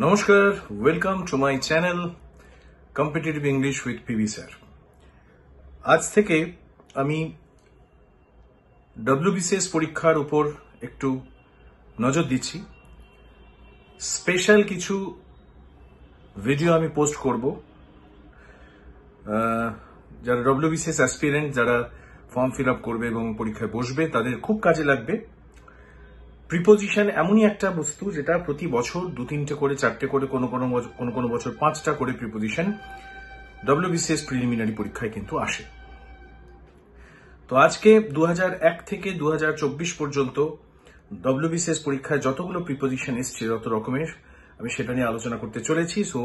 নমস্কার, welcome to my channel competitive English with PB sir. আজ থেকে আমি ডব্লিউবিসিএস পরীক্ষার উপর একটু নজর দিচ্ছি। স্পেশাল কিছু ভিডিও আমি পোস্ট করব। যারা ডব্লিউবিসিএস অ্যাসপিরেন্ট, যারা ফর্ম ফিল আপ করবে এবং পরীক্ষায় বসবে, তাদের খুব কাজে লাগবে। প্রিপোজিশন এমনই একটা বস্তু যেটা প্রতি বছর 2-3টে করে, 4টে করে, কোনো বছর 5টা করে প্রিপোজিশন ডব্লিউবিসিএস প্রিলিমিনারি পরীক্ষায় কিন্তু আসে। তো আজকে 2001 থেকে 2024 পর্যন্ত ডব্লিউবিসিএস পরীক্ষায় যতগুলো প্রিপোজিশন এসছে, যত রকমের, আমি সেটা নিয়ে আলোচনা করতে চলেছি। So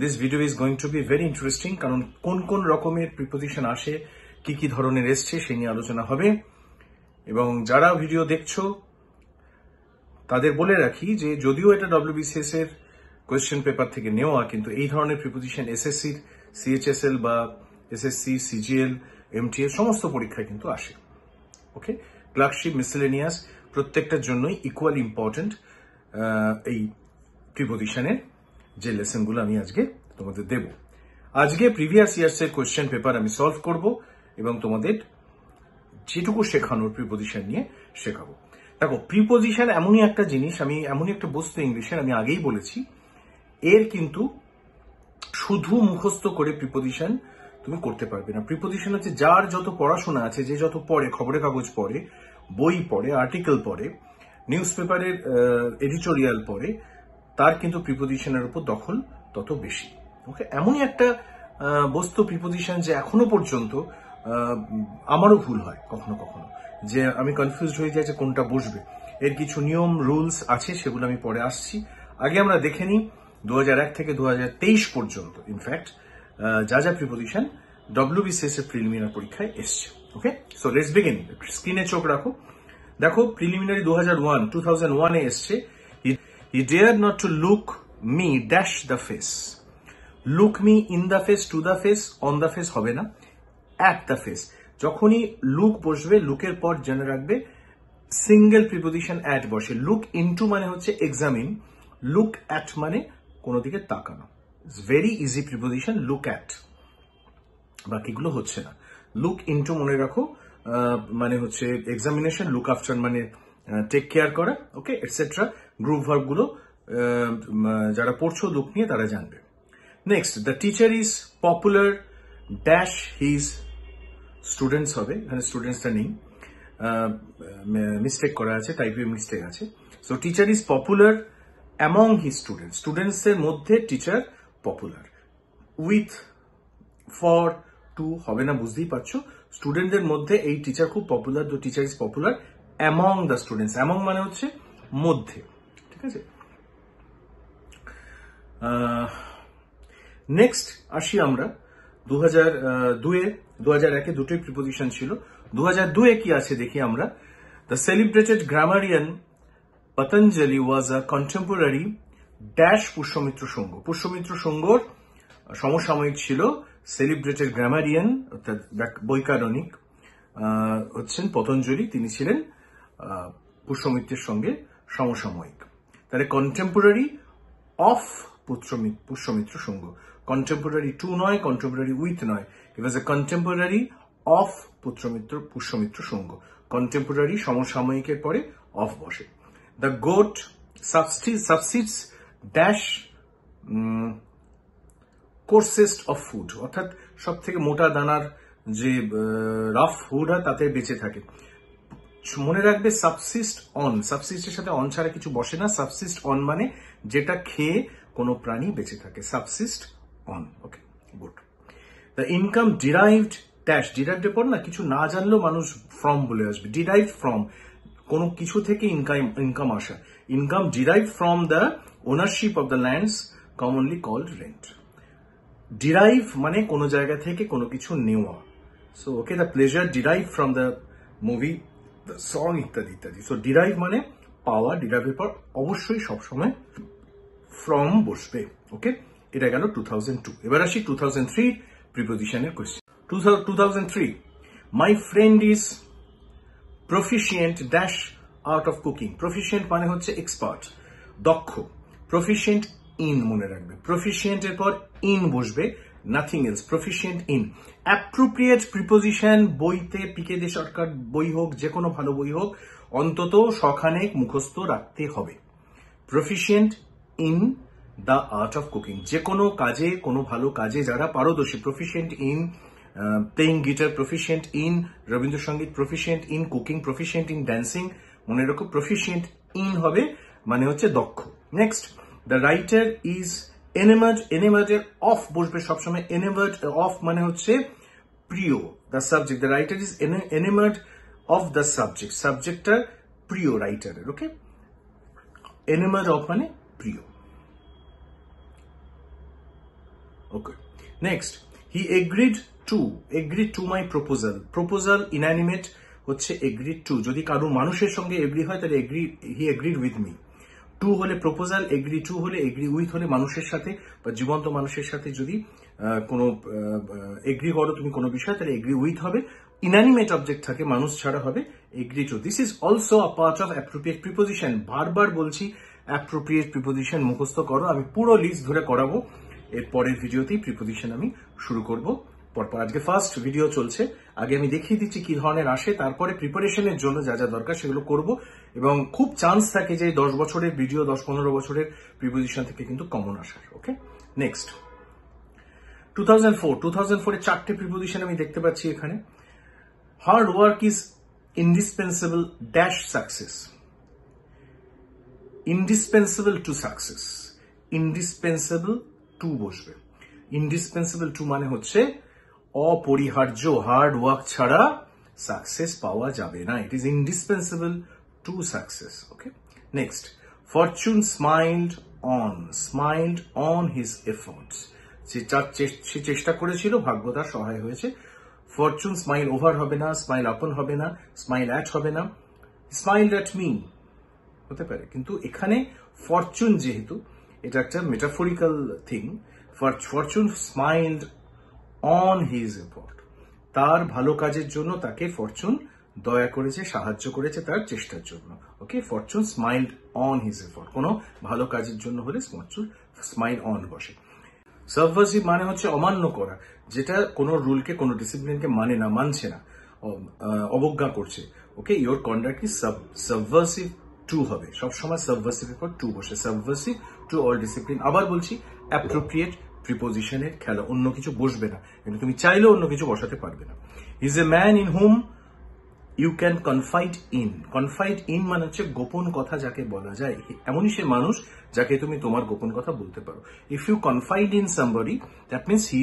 this video is going to be very interesting, কারণ কোন কোন রকমের প্রিপোজিশন আসে, কি কি ধরনের এসছে, সে নিয়ে আলোচনা হবে। এবং যারা ভিডিও দেখছো তাদের বলে রাখি যে যদিও এটা ডব্লিউবিসিএস এর কোয়েশ্চেন পেপার থেকে নেওয়া, কিন্তু এই ধরনের প্রিপোজিশন এসএসসির সিএইচএসএল বা এসএসসি, সিজিএল, এমটিএস সমস্ত পরীক্ষায় কিন্তু আসে। ওকে, ক্লার্কশিপ, মিসেলেনিয়াস প্রত্যেকটার জন্যই ইকুয়াল ইম্পর্টেন্ট এই প্রিপোজিশনের যে লেসনগুলো আমি আজকে তোমাদের দেব। আজকে প্রিভিয়াস ইয়ার্স এর কোয়েশ্চেন পেপার আমি সলভ করব এবং তোমাদের যেটুকু শেখানোর প্রিপোজিশন নিয়ে শেখাবো। দেখো, প্রিপোজিশন এমনই একটা জিনিস, এমনই একটা বস্তু ইংলিশের, আমি আগেই বলেছি, এর কিন্তু শুধু মুখস্থ করে প্রিপোজিশন তুমি করতে পারবে না। প্রিপোজিশন হচ্ছে যার যত পড়াশোনা আছে, যে যত পড়ে, খবরের কাগজ পড়ে, বই পড়ে, আর্টিকেল পড়ে, নিউজ পেপারের এডিটোরিয়াল পড়ে, তার কিন্তু প্রিপোজিশনের উপর দখল তত বেশি। ওকে, এমনই একটা বস্তু প্রিপোজিশন যে এখনো পর্যন্ত আমারও ভুল হয় কখনো কখনো, যে আমি কনফিউজড হয়ে যাই যে কোনটা বসবে। এর কিছু নিয়ম রুলস আছে, সেগুলো আমি পরে আসছি। আগে আমরা দেখে নিই 2001 থেকে 2023 পর্যন্ত ইনফ্যাক্ট যা যা প্রিপোজিশন ডব্লিউবিসিএস এর প্রিলিমিনারি পরীক্ষায় এসছে। Okay, so let's begin. স্ক্রিনে চোখ রাখো। দেখো, প্রিলিমিনারি 2001 এ এসছে, he dare not to look me dash the face. Look me in the face, to the face, on the face হবে না, অ্যাট দ্য ফেস। যখনই লুক বসবে, লুকের পর জেনে রাখবে সিঙ্গেল প্রিপোজিশন অ্যাট বসে। লুক ইনটু মানে হচ্ছে এক্সামিন, লুক অ্যাট মানে কোনো দিকে তাকানো। Very easy preposition look at, বাকিগুলো হচ্ছে না। লুক ইনটু মনে রাখো মানে হচ্ছে এক্সামিনেশন, লুক আফটার মানে টেক কেয়ার করা, ওকে, এটসেট্রা। গ্রুপ ভার্ব গুলো যারা পড়ছো লুক নিয়ে তারা জানবে। Next, the teacher is popular dash his students হবে, এখানে স্টুডেন্টসটা নেই, মিস্টেক করা আছে, টাইপের মিস্টেক আছে। So teacher is popular among his students, students এর মধ্যে teacher popular. With, for, to হবে না, বুঝতেই পারছো। স্টুডেন্টদের মধ্যে এই টিচার খুব popular, the teacher is popular among the students. Among মানে হচ্ছে মধ্যে, ঠিক আছে। নেক্সট আসি আমরা 2001-এ দুটোই প্রিপোজিশন ছিল। 2002-এ কি আছে দেখি আমরা। The celebrated grammarian Patanjali was a contemporary dash Pushyamitra Sunga. Pushyamitra সংঘর সমসাময়িক ছিল সেলিব্রেটেড গ্রামারিয়ান, অর্থাৎ বৈজ্ঞানিক হচ্ছেন পতঞ্জলি, তিনি ছিলেন পুষ্যমিত্রের সঙ্গে সমসাময়িক। তাহলে contemporary of Pushyamitra Sunga, contemporary to নয়, কন্টেম্পোরারি উইথ নয়, it was a contemporary of Pushyamitra Sunga. Contemporary সমসাময়িকের পরে অফ বসে। The goat subsists dash coarsest of food, অর্থাৎ সব থেকে মোটা দানার যে রাফ ফুড হয় তাতে বেঁচে থাকে। মনে রাখবে সাবসিস্ট অন, সাবসিস্টের সাথে অন ছাড়া কিছু বসে না। সাবসিস্ট অন মানে যেটা খেয়ে কোনো প্রাণী বেঁচে থাকে, subsist on. Okay, good. The income derived dash, derived পর না কিছু না জানলেও মানুষ ফ্রম বলে আসবে। ডিরাইভড ফ্রম, কোনো কিছু থেকে ইনকাম আসা। Income derived from the ownership of the lands commonly called rent. Derive মানে কোনো জায়গা থেকে কোনো কিছু নেওয়া। So okay, the pleasure derive from the movie, the song, ইত্যাদি ইত্যাদি। সো ডিরাইভ মানে পাওয়া, ডিরাইভের পর অবশ্যই সবসময় ফ্রম বসবে। ওকে, এটা গেল 2002। এবার আসি 2003 প্রিপোজিশনের question. 2003, my friend is proficient dash out of cooking. Proficient মানে হচ্ছে এক্সপার্ট, দক্ষ। প্রফিশিয়েন্ট ইন মনে রাখবে। প্রফিশিয়েন্ট এর পর ইন বসবে, nothing else, proficient in. Appropriate preposition বইতে, পিকে দে সরকার বই হোক, যে কোনো ভালো বই হোক, অন্তত শখানেক মুখস্থ রাখতে হবে। Proficient in the art of cooking, যে কোনো কাজে, কোনো ভালো কাজে যারা পারদর্শী, proficient in playing guitar, proficient in Rabindrasangeet, proficient in cooking, proficient in dancing, মনে রাখো প্রফিশিয়েন্ট ইন হবে মানে হচ্ছে দক্ষ। Next, the writer is enamoured, enamoured এর অফ বসবে সবসময়, এনিমার্ড অফ মানে হচ্ছে প্রিয়, the subject, the writer is enamoured of the subject, সাবজেক্টটা প্রিয় রাইটারের, ওকে, এনিমার্ড অফ মানে প্রিয়, okay. Next, he agreed to my proposal, proposal inanimate হচ্ছে এগ্রিড টু, যদি কারো মানুষের সঙ্গে এগ্রি হয় তাহলে he agreed with me, to হলে প্রপোজাল, এগ্রি টু হলে, এগ্রি উইথ হলে মানুষের সাথে বা জীবন্ত মানুষের সাথে যদি কোনো এগ্রি করো তুমি কোনো বিষয়, তাহলে এগ্রি উইথ হবে। ইনঅ্যানিমেট অবজেক্ট থাকে, মানুষ ছাড়া হবে agree to. This is also a part of appropriate preposition. বারবার বলছি অ্যাপ্রোপ্রিয়েট প্রিপোজিশন মুখস্থ করো, আমি পুরো লিস্ট ধরে করাবো এর পরের ভিডিওতেই প্রিপোজিশন আমি শুরু করব পরপর। আজকে ফার্স্ট ভিডিও চলছে, আগে আমি দেখিয়ে দিচ্ছি কি ধরনের আসে, তারপরে প্রিপারেশনের জন্য যা যা দরকার সেগুলো করব, এবং খুব চান্স থাকে যে 10 বছরের ভিডিও 10-15 বছরের প্রিপোজিশন থেকে কিন্তু কমন আসার, ওকে। নেক্সট, 2004 এর 4টে প্রিপোজিশন আমি দেখতে পাচ্ছি এখানে। Hard work is indispensable dash success, indispensable to success, indispensable to বসবে। ইন্ডিসপেন্সেবল টু মানে হচ্ছে অপরিহার্য, হার্ড ওয়ার্ক ছাড়া সাকসেস পাওয়া যাবে না, it is indispensable to success, okay. Next, fortune smiled on his efforts, সে চেষ্টা করেছিল, ভাগ্য তার সহায় হয়েছে। ফরচুন, স্মাইল ওভার হবে না, স্মাইল আপন হবে না, স্মাইল অ্যাট হবে না, স্মাইল অ্যাট মি হতে পারে, কিন্তু এখানে ফরচুন যেহেতু এটা একটা metaphorical thing, Fortune smiled on his effort, তার ভালো কাজের জন্য তাকে ফরচুন দয়া করেছে, সাহায্য করেছে তার চেষ্টার জন্য, okay. Fortune smiled on his effort, কোনো ভালো কাজের জন্য হলে ফরচুন স্মাইল অন বসে। সাবভার্সিভ মানে হচ্ছে অমান্য করা, যেটা কোনো রুলকে, কোনো ডিসিপ্লিনকে মানে না, মানছে না, অবজ্ঞা করছে, okay. Your conduct is subversive to হবে, সবসময় সাবভার্সিভ এর পর টু বসে, সাবভার্সিভ টু অল ডিসিপ্লিন। আবার বলছি অ্যাপ্রোপ্রিয়েট প্রিপোজিশনের খেলা, অন্য কিছু বসবে না, কিন্তু তুমি চাইলেও অন্য কিছু বসাতে পারবে না। He is a man in whom you can confide in, confide in মানে হচ্ছে গোপন কথা যাকে বলা যায়, এমনই সে মানুষ যাকে তুমি তোমার গোপন কথা বলতে পারো। If you confide in somebody, that means he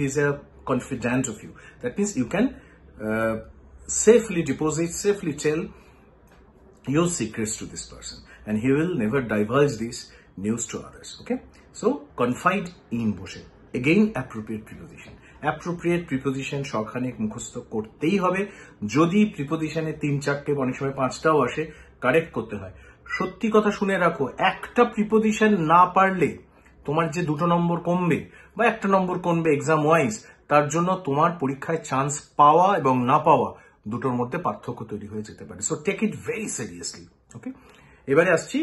is a confident of you, that means you can safely deposit, safely tell your secrets to this person, and he will never divulge these news to others, okay. So confide in বসে, again appropriate preposition, appropriate preposition শখানেক মুখস্থ করতেই হবে। যদি প্রিপোজিশনে 3-4টে, অনেক সময় 5টাও আসে, correct করতে হয়। সত্যি কথা শুনে রাখো, একটা প্রিপোজিশন না পারলে তোমার যে 2 নম্বর কমবে বা 1 নম্বর কমবে এক্সাম ওয়াইজ, তার জন্য তোমার পরীক্ষায় চান্স পাওয়া এবং না পাওয়া দুটোর মধ্যে পার্থক্য তৈরি হয়ে যেতে পারে। So take it very seriously, okay. এবারে আসছি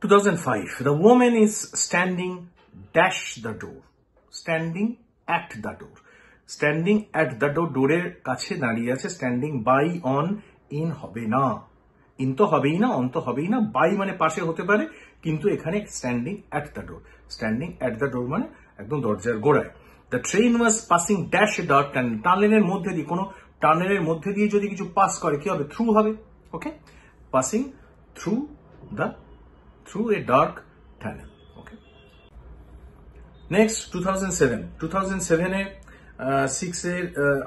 2005, the woman is standing dash the door, standing at the door, standing at the door, ডোরের কাছে দাঁড়িয়ে আছে। স্ট্যান্ডিং বাই অন ইন হবে না, ইন তো হবেই না, অন তো হবেই না, বাই মানে পাশে হতে পারে, কিন্তু এখানে standing at the door, standing at the ডোর মানে একদম দরজার গোড়ায়। The train was passing dash a dark tunnel, টানেলের মধ্যে দিয়ে, কোনো টানেলের মধ্যে দিয়ে যদি কিছু পাস করে কি হবে, থ্রু হবে, okay. Passing through a dark tunnel, okay. Next 2007 এ 6 এর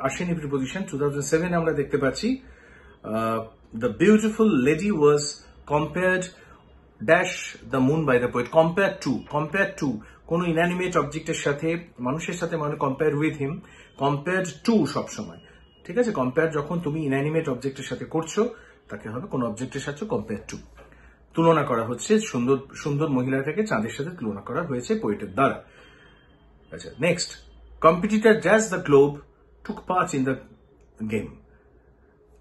আসেনি প্রিপোজিশন। 2007 আমরা দেখতে পাচ্ছি the beautiful lady was compared dash the moon by the poet, compared to কোন ইনঅ্যানিমেট অবজেক্টের সাথে, মানুষের সাথে, মানে compare with him, compare to সবসময়, ঠিক আছে। কম্পেয়ার যখন তুমি ইনঅ্যানিমেট অবজেক্টের সাথে করছো, তাকে হবে কোন অবজেক্টের সাথে কম্পেয়ার টু, তুলনা করা হচ্ছে, সুন্দর সুন্দর মহিলাটাকে চাঁদের সাথে তুলনা করা হয়েছে পোয়েটের দ্বারা। আচ্ছা, next, competitor dash the globe took part in the game,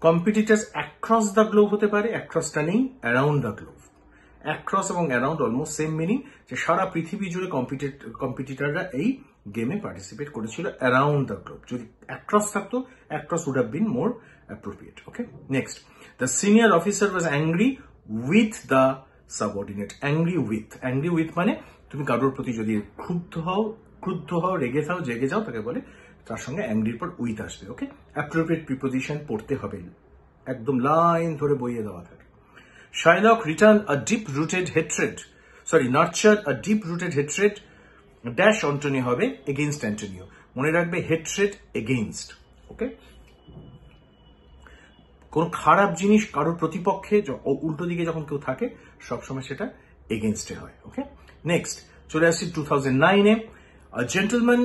competitors across the globe হতে পারে, across turning around the globe, across এবং অ্যারাউন্ড অলমোস্ট সেম মিনিং, যে সারা পৃথিবী জুড়ে কম্পিটিটররা এই গেমে পার্টিসিপেট করেছিল অ্যারাউন্ড দ্য গ্লোব। যদি অ্যাক্রস থাকতো, across would have been more appropriate. Okay, next, the senior officer was angry with the subordinate. Angry with মানে তুমি কারোর প্রতি যদি ক্রুদ্ধ হও, রেগে যাও, জেগে যাও, তাকে বলে, তার সঙ্গে অ্যাংরির পর উইথ আসবে। ওকে, অ্যাপ্রোপ্রিয়েট প্রিপোজিশন পড়তে হবে, একদম লাইন ধরে বইয়ে দেওয়া থাকে। Shylock nurtured a deep-rooted hatred dash Antonio হবে against Antonio. মনে রাখবে hatred against. ওকে, কোন খারাপ জিনিস কারোর প্রতিপক্ষে উল্টো দিকে যখন কেউ থাকে সবসময় সেটা এগেইনস্টে হয়। ওকে, নেক্সট চলে আসছি 2009-এ। A gentleman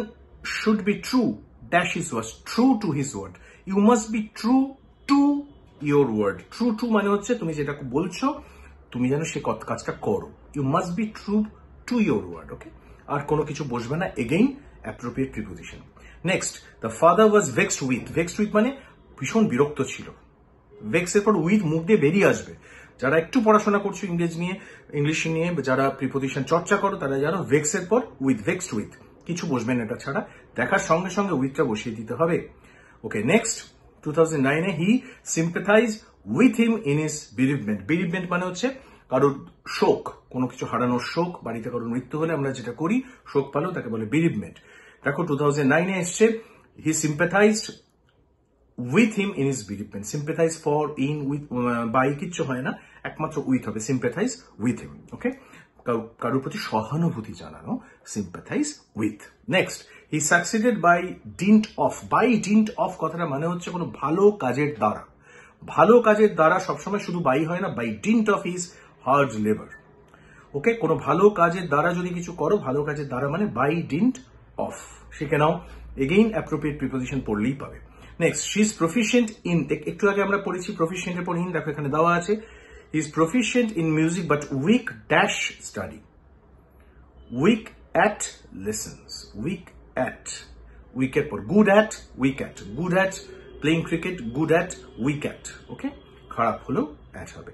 should be true dash his word, true to his word. You must be true to your word. True to মানে হচ্ছে তুমি যেটা বলছো তুমি যেন সে কাজটা করো। You must be true to your word. ওকে, আর কোনো কিছু বসবে না, again appropriate preposition. Next, the father was vexed with মানে ভীষণ বিরক্ত ছিল। ভেক্সের পর উইথ মুখ দিয়ে বেরিয়ে আসবে। যারা একটু পড়াশোনা করছো ইংলিশ নিয়ে, যারা প্রিপোজিশন চর্চা করো, তারা জানো ভেক্সের পর ভেক্সড উইথ কিছু বসবে না, এটা ছাড়া দেখার সঙ্গে সঙ্গে উইথটা বসিয়ে দিতে হবে। ওকে, নেক্সট 2009-এ he sympathise with him in his bereavement মানে হচ্ছে কারোর শোক, কোনো কিছু হারানোর শোক, বাড়িতে কারোর মৃত্যু হলে আমরা যেটা করি শোক পালো, তাকে বলে বিরিভমেন্ট। দেখো 2009-এ এসছে he sympathised with him in his bereavement. Sympathise for in with by কিচ্ছু হয় না, একমাত্র উইথ হবে, সিম্পাথাইজ উইথ হিম। ওকে, কারোর প্রতি সহানুভূতি জানানো, sympathise with. Next, he succeeded by dint of কথাটা মানে হচ্ছে কোনো ভালো কাজের দ্বারা। ভালো কাজের দ্বারা সবসময় শুধু বাই হয় না, by dint of his hard labour. Okay, কোনো ভালো কাজের দ্বারা যদি কিছু করো, ভালো কাজের দ্বারা মানে বাই ডিন্ট অফ, শিখে নাও, এগেইন অ্যাপ্রোপ্রিয়েট প্রিপোজিশন পড়লেই পাবে। Next, she is proficient in, একটু আগে আমরা পড়েছি প্রফিশিয়েন্টের পর ইন, দেখো এখানে দেওয়া আছে, he is proficient in music but weak dash study, weak at lessons, উইকের পর good at, good at playing cricket, good at weak at. Okay, খারাপ হলেও অ্যাট হবে।